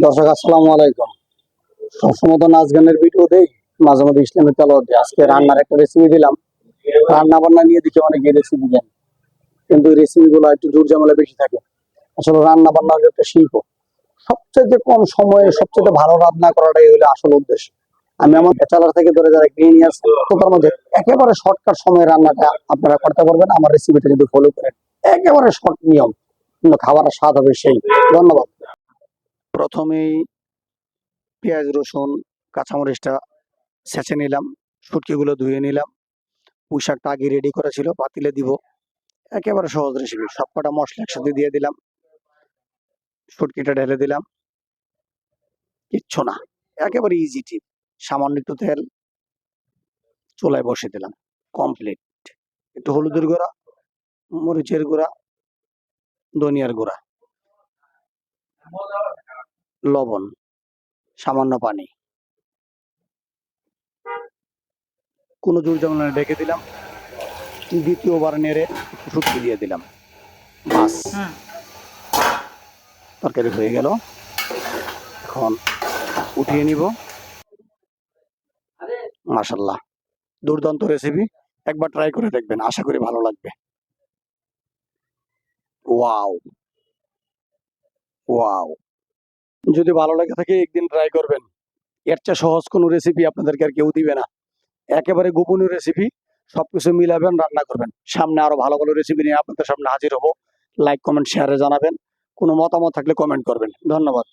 দর্শক আসসালামু আলাইকুম। সবসময় তো নাচ গানের ভিডিও দেই, মাঝে মাঝে ইসলামিক তেলাওয়াত দিই। আজকে রান্নার একটা রেসিপি দিলাম। রান্না বান্না নিয়ে দিচ্ছে অনেকে রেসিপি দেন, কিন্তু রেসিপি গুলো একটু জোর ঝামেলা বেশি থাকে। আসলে রান্না বান্না হলো একটা শিল্প। সবচেয়ে কম সময়ে সবচেয়ে ভালো রান্না করাটাই হলো আসল উদ্দেশ্য। আমি আমার ব্যাচেলার থেকে ধরে যারা গৃহিণী আছে তার মধ্যে একেবারে শর্টকাট সময়ে রান্নাটা আপনারা করতে পারবেন আমার রেসিপিটা যদি ফলো করেন। একেবারে শর্ট নিয়ম, কিন্তু খাবারের স্বাদ হবে সেই। ধন্যবাদ। প্রথমেই পেঁয়াজ রসুন কাঁচামরিচটা ছেঁচে নিলাম, শুটকিগুলো ধুয়ে নিলাম, পুঁই শাকটা আগে রেডি করা ছিল, পাতিলে দিব। একেবারে সহজ রেসিপি। সবকটা মশলা একসাথে দিয়ে দিলাম, শুটকিটা ঢেলে দিলাম, কিচ্ছু না, একেবারে ইজি টিপ। সামান্য একটু তেল চুলায় বসিয়ে দিলাম, কমপ্লিট। একটু হলুদের গুঁড়া, মরিচের গুঁড়া, ধনিয়ার গুঁড়া, লবণ, সামান্য পানি, কোনো জোর ঝামেলা না, ঢেকে দিলাম। দ্বিতীয়বার নেড়ে একটু শুটকি দিয়ে দিলাম, বাস তরকারি হয়ে গেল। এখন উঠিয়ে নিব। মাশাল্লাহ, দুর্দান্ত রেসিপি। একবার ট্রাই করে দেখবেন, আশা করি ভালো লাগবে। ওয়াও ওয়াও, যদি ভালো লাগে থাকে একদিন ট্রাই করবেন। এর চেয়ে সহজ কোনো রেসিপি আপনাদেরকে আর কেউ দিবে না। একেবারে গোপনীয় রেসিপি। সবকিছু মিলাবেন, রান্না করবেন। সামনে আরো ভালো ভালো রেসিপি নিয়ে আপনাদের সামনে হাজির হব। লাইক কমেন্ট শেয়ারে জানাবেন। কোনো মতামত থাকলে কমেন্ট করবেন। ধন্যবাদ।